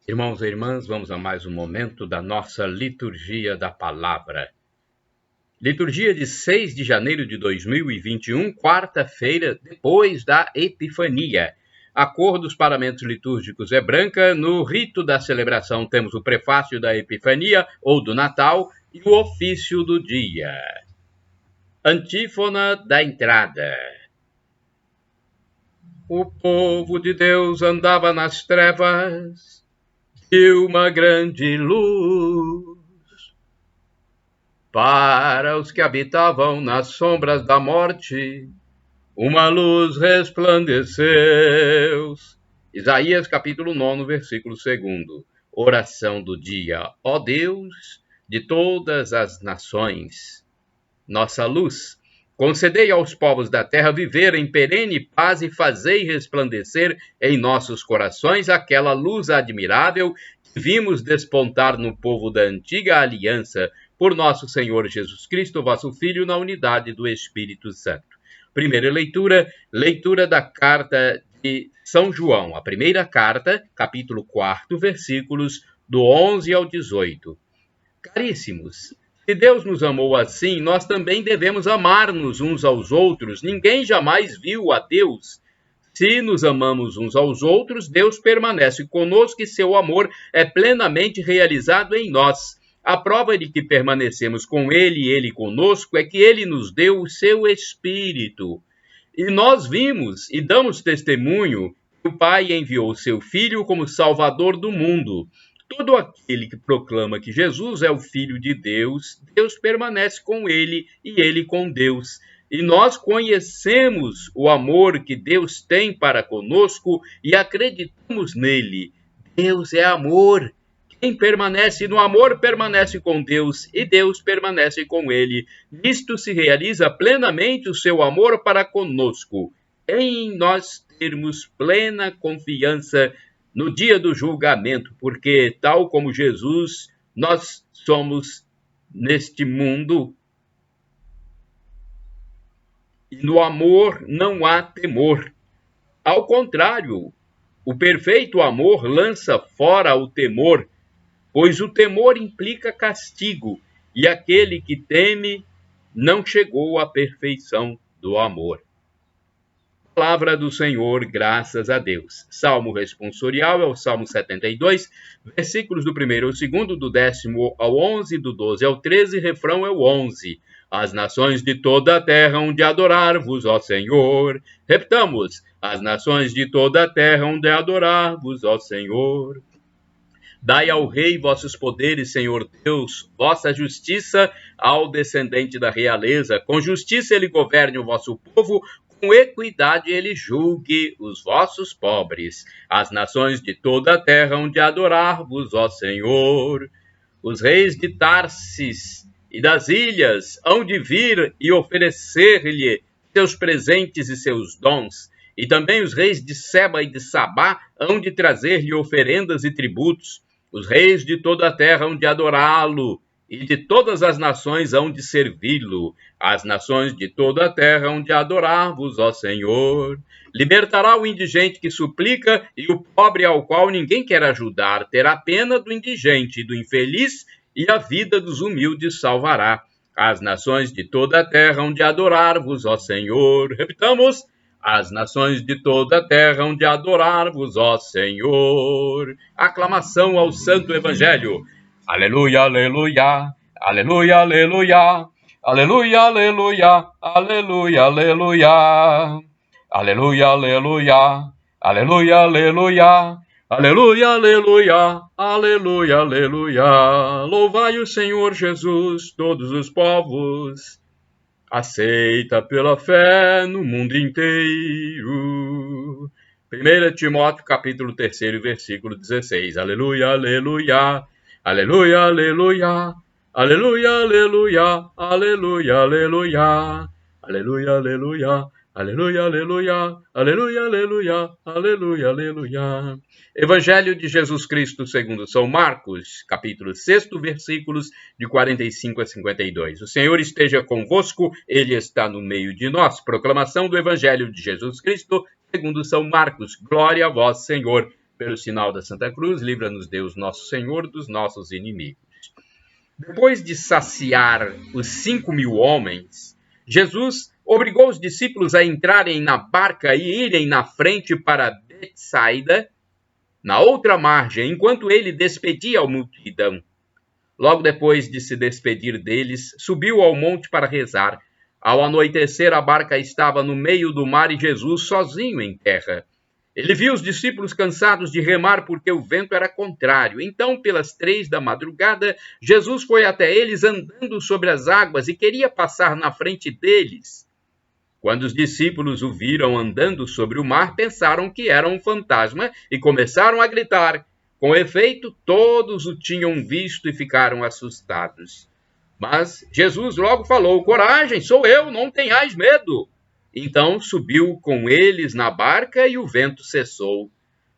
Irmãos e irmãs, vamos a mais um momento da nossa liturgia da palavra. Liturgia de 6 de janeiro de 2021, quarta-feira, depois da Epifania. A cor dos paramentos litúrgicos é branca. No rito da celebração temos o prefácio da Epifania ou do Natal e o ofício do dia. Antífona da entrada. O povo de Deus andava nas trevas e uma grande luz. Para os que habitavam nas sombras da morte, uma luz resplandeceu. Isaías capítulo 9, versículo 2. Oração do dia. Ó Deus de todas as nações, nossa luz, concedei aos povos da terra viver em perene paz e fazei resplandecer em nossos corações aquela luz admirável que vimos despontar no povo da antiga aliança, por nosso Senhor Jesus Cristo, vosso Filho, na unidade do Espírito Santo. Primeira leitura da carta de São João, a primeira carta, capítulo 4, versículos do 11 ao 18. Caríssimos, se Deus nos amou assim, nós também devemos amar-nos uns aos outros. Ninguém jamais viu a Deus. Se nos amamos uns aos outros, Deus permanece conosco e seu amor é plenamente realizado em nós. A prova de que permanecemos com Ele e Ele conosco é que Ele nos deu o seu Espírito. E nós vimos e damos testemunho que o Pai enviou o seu Filho como Salvador do mundo. Todo aquele que proclama que Jesus é o Filho de Deus, Deus permanece com ele e ele com Deus. E nós conhecemos o amor que Deus tem para conosco e acreditamos nele. Deus é amor. Quem permanece no amor permanece com Deus e Deus permanece com ele. Nisto se realiza plenamente o seu amor para conosco, em nós termos plena confiança no dia do julgamento, porque, tal como Jesus, nós somos neste mundo. E no amor não há temor. Ao contrário, o perfeito amor lança fora o temor, pois o temor implica castigo, e aquele que teme não chegou à perfeição do amor. Palavra do Senhor, graças a Deus. Salmo responsorial é o Salmo 72, versículos do 1º ao 2º, do 10º ao 11, do 12 ao 13, refrão é o 11. As nações de toda a terra hão de adorar-vos, ó Senhor. Repetamos, as nações de toda a terra hão de adorar-vos, ó Senhor. Dai ao rei vossos poderes, Senhor Deus, vossa justiça ao descendente da realeza. Com justiça ele governe o vosso povo, com equidade ele julgue os vossos pobres. As nações de toda a terra hão de adorar-vos, ó Senhor. Os reis de Tarsis e das ilhas hão de vir e oferecer-lhe seus presentes e seus dons. E também os reis de Seba e de Sabá hão de trazer-lhe oferendas e tributos. Os reis de toda a terra hão de adorá-lo, e de todas as nações hão de servi-lo. As nações de toda a terra hão de adorar-vos, ó Senhor. Libertará o indigente que suplica, e o pobre ao qual ninguém quer ajudar. Terá pena do indigente e do infeliz, e a vida dos humildes salvará. As nações de toda a terra hão de adorar-vos, ó Senhor. Repitamos. As nações de toda a terra hão de adorar-vos, ó Senhor. Aclamação ao Santo Evangelho. Aleluia, aleluia, aleluia, aleluia, aleluia, aleluia, aleluia, aleluia, aleluia, aleluia, aleluia, aleluia, aleluia, aleluia, aleluia, aleluia. Louvai o Senhor Jesus, todos os povos. Aceita pela fé no mundo inteiro. 1 Timóteo, capítulo 3, versículo 16. Aleluia, aleluia, aleluia, aleluia, aleluia, aleluia, aleluia, aleluia, aleluia, aleluia, aleluia, aleluia, aleluia, aleluia, aleluia, aleluia. Evangelho de Jesus Cristo segundo São Marcos, capítulo 6, versículos de 45 a 52. O Senhor esteja convosco, Ele está no meio de nós. Proclamação do Evangelho de Jesus Cristo segundo São Marcos. Glória a vós, Senhor. Pelo sinal da Santa Cruz, livra-nos Deus nosso Senhor dos nossos inimigos. Depois de saciar os 5.000 homens, Jesus obrigou os discípulos a entrarem na barca e irem na frente para Betsaida, na outra margem, enquanto ele despedia a multidão. Logo depois de se despedir deles, subiu ao monte para rezar. Ao anoitecer, a barca estava no meio do mar e Jesus sozinho em terra. Ele viu os discípulos cansados de remar porque o vento era contrário. Então, pelas 3 da madrugada, Jesus foi até eles andando sobre as águas e queria passar na frente deles. Quando os discípulos o viram andando sobre o mar, pensaram que era um fantasma e começaram a gritar. Com efeito, todos o tinham visto e ficaram assustados. Mas Jesus logo falou: coragem, sou eu, não tenhais medo. Então subiu com eles na barca e o vento cessou.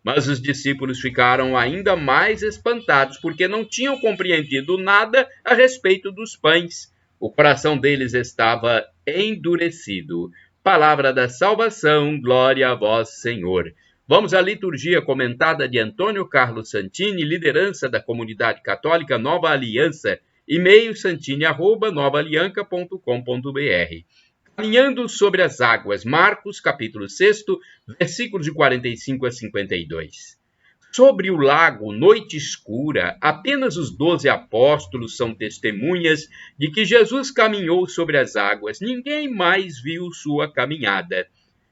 Mas os discípulos ficaram ainda mais espantados, porque não tinham compreendido nada a respeito dos pães. O coração deles estava endurecido. Palavra da salvação, glória a vós, Senhor. Vamos à liturgia comentada de Antônio Carlos Santini, liderança da Comunidade Católica Nova Aliança, e-mail santini@novaalianca.com.br. Caminhando sobre as águas, Marcos, capítulo 6, versículos de 45 a 52. Sobre o lago, noite escura, apenas os 12 apóstolos são testemunhas de que Jesus caminhou sobre as águas. Ninguém mais viu sua caminhada.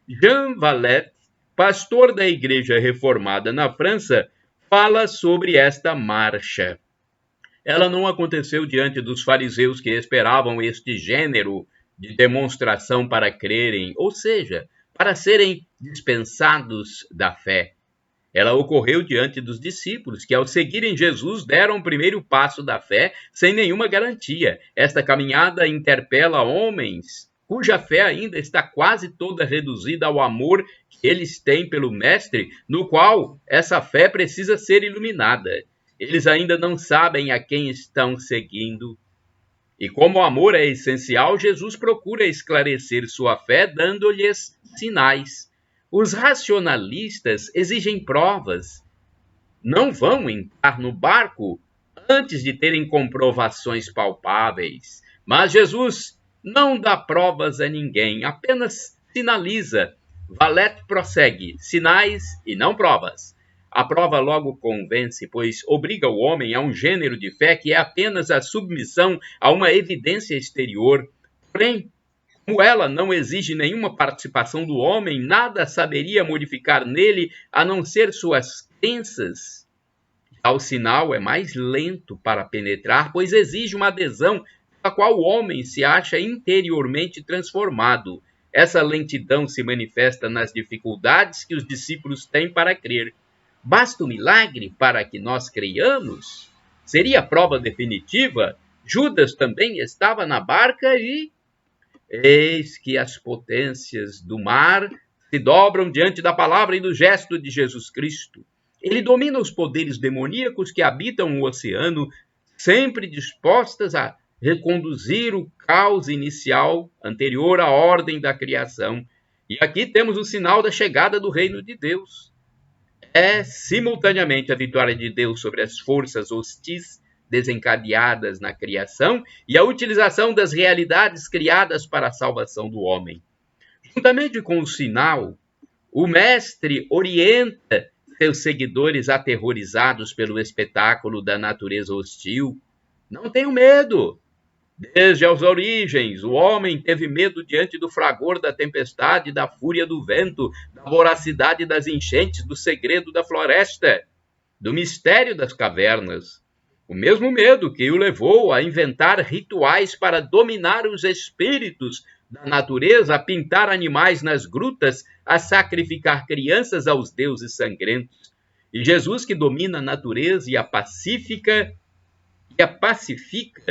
Jean Valette, pastor da Igreja Reformada na França, fala sobre esta marcha. Ela não aconteceu diante dos fariseus que esperavam este gênero de demonstração para crerem, ou seja, para serem dispensados da fé. Ela ocorreu diante dos discípulos, que ao seguirem Jesus deram o primeiro passo da fé sem nenhuma garantia. Esta caminhada interpela homens cuja fé ainda está quase toda reduzida ao amor que eles têm pelo Mestre, no qual essa fé precisa ser iluminada. Eles ainda não sabem a quem estão seguindo. E como o amor é essencial, Jesus procura esclarecer sua fé dando-lhes sinais. Os racionalistas exigem provas. Não vão entrar no barco antes de terem comprovações palpáveis. Mas Jesus não dá provas a ninguém, apenas sinaliza. Valette prossegue: sinais e não provas. A prova logo convence, pois obriga o homem a um gênero de fé que é apenas a submissão a uma evidência exterior. Porém, como ela não exige nenhuma participação do homem, nada saberia modificar nele a não ser suas crenças. O sinal é mais lento para penetrar, pois exige uma adesão pela qual o homem se acha interiormente transformado. Essa lentidão se manifesta nas dificuldades que os discípulos têm para crer. Basta o milagre para que nós creiamos? Seria a prova definitiva? Judas também estava na barca e... Eis que as potências do mar se dobram diante da palavra e do gesto de Jesus Cristo. Ele domina os poderes demoníacos que habitam o oceano, sempre dispostas a reconduzir o caos inicial anterior à ordem da criação. E aqui temos o sinal da chegada do reino de Deus. É simultaneamente a vitória de Deus sobre as forças hostis desencadeadas na criação e a utilização das realidades criadas para a salvação do homem. Juntamente com o sinal, o Mestre orienta seus seguidores aterrorizados pelo espetáculo da natureza hostil. Não tenham medo. Desde as origens, o homem teve medo diante do fragor da tempestade, da fúria do vento, da voracidade das enchentes, do segredo da floresta, do mistério das cavernas. O mesmo medo que o levou a inventar rituais para dominar os espíritos da natureza, a pintar animais nas grutas, a sacrificar crianças aos deuses sangrentos. E Jesus, que domina a natureza e a pacifica,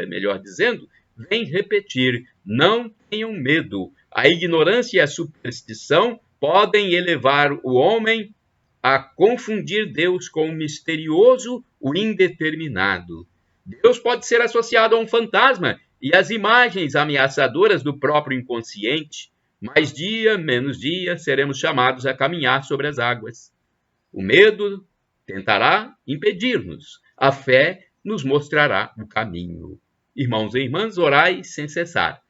melhor dizendo, vem repetir: não tenham medo. A ignorância e a superstição podem elevar o homem a confundir Deus com o misterioso, o indeterminado. Deus pode ser associado a um fantasma e às imagens ameaçadoras do próprio inconsciente. Mais dia, menos dia, seremos chamados a caminhar sobre as águas. O medo tentará impedir-nos. A fé nos mostrará o caminho. Irmãos e irmãs, orai sem cessar.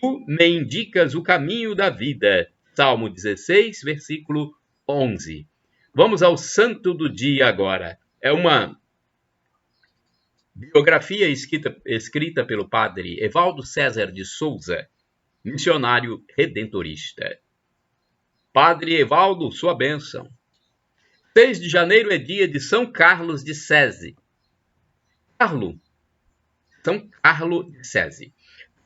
Tu me indicas o caminho da vida. Salmo 16, versículo 11. Vamos ao santo do dia agora. É uma biografia escrita pelo padre Evaldo César de Souza, missionário redentorista. Padre Evaldo, sua bênção. 6 de janeiro é dia de São Carlos de Sesi. São Carlo de Sesi.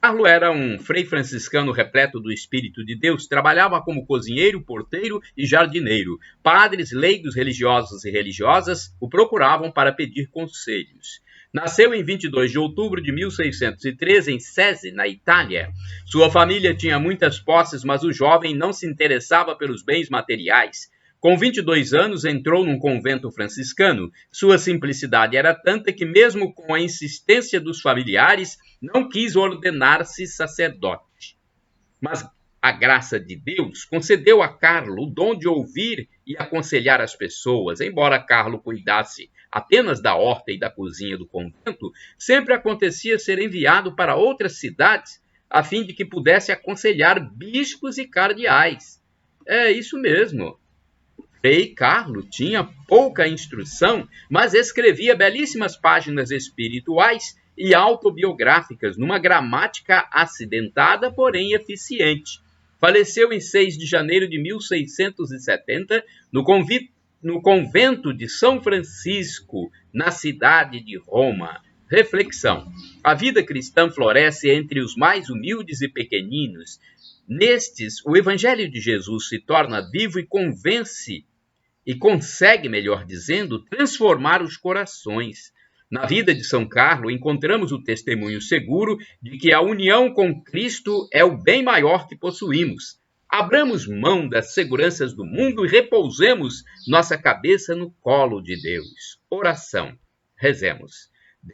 Carlo era um frei franciscano repleto do Espírito de Deus, trabalhava como cozinheiro, porteiro e jardineiro. Padres, leigos, religiosos e religiosas o procuravam para pedir conselhos. Nasceu em 22 de outubro de 1613 em Sesi, na Itália. Sua família tinha muitas posses, mas o jovem não se interessava pelos bens materiais. Com 22 anos, entrou num convento franciscano. Sua simplicidade era tanta que, mesmo com a insistência dos familiares, não quis ordenar-se sacerdote. Mas a graça de Deus concedeu a Carlo o dom de ouvir e aconselhar as pessoas. Embora Carlo cuidasse apenas da horta e da cozinha do convento, sempre acontecia ser enviado para outras cidades, a fim de que pudesse aconselhar bispos e cardeais. É isso mesmo. Frei Carlo tinha pouca instrução, mas escrevia belíssimas páginas espirituais e autobiográficas, numa gramática acidentada, porém eficiente. Faleceu em 6 de janeiro de 1670, no convento de São Francisco, na cidade de Roma. Reflexão. A vida cristã floresce entre os mais humildes e pequeninos. Nestes, o Evangelho de Jesus se torna vivo e consegue, melhor dizendo, transformar os corações. Na vida de São Carlo, encontramos o testemunho seguro de que a união com Cristo é o bem maior que possuímos. Abramos mão das seguranças do mundo e repousemos nossa cabeça no colo de Deus. Oração. Rezemos.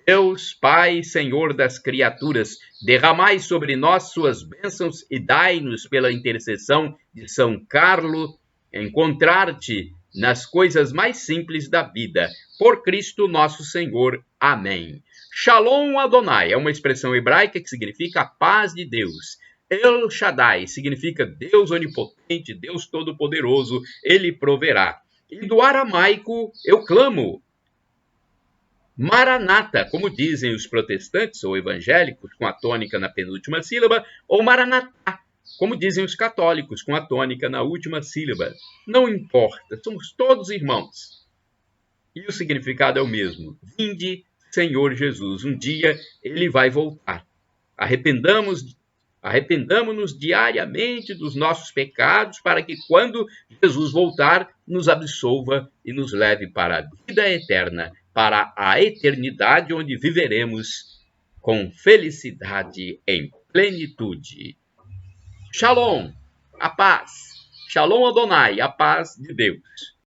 Deus, Pai, Senhor das criaturas, derramai sobre nós suas bênçãos e dai-nos, pela intercessão de São Carlo, encontrar-te nas coisas mais simples da vida. Por Cristo nosso Senhor. Amém. Shalom Adonai é uma expressão hebraica que significa a paz de Deus. El Shaddai significa Deus onipotente, Deus todo-poderoso, Ele proverá. E do aramaico eu clamo, Maranata, como dizem os protestantes ou evangélicos, com a tônica na penúltima sílaba, ou Maranatá, como dizem os católicos, com a tônica na última sílaba. Não importa, somos todos irmãos. E o significado é o mesmo. Vinde, Senhor Jesus. Um dia Ele vai voltar. Arrependamo-nos diariamente dos nossos pecados, para que, quando Jesus voltar, nos absolva e nos leve para a vida eterna, para a eternidade, onde viveremos com felicidade em plenitude. Shalom, a paz. Shalom Adonai, a paz de Deus.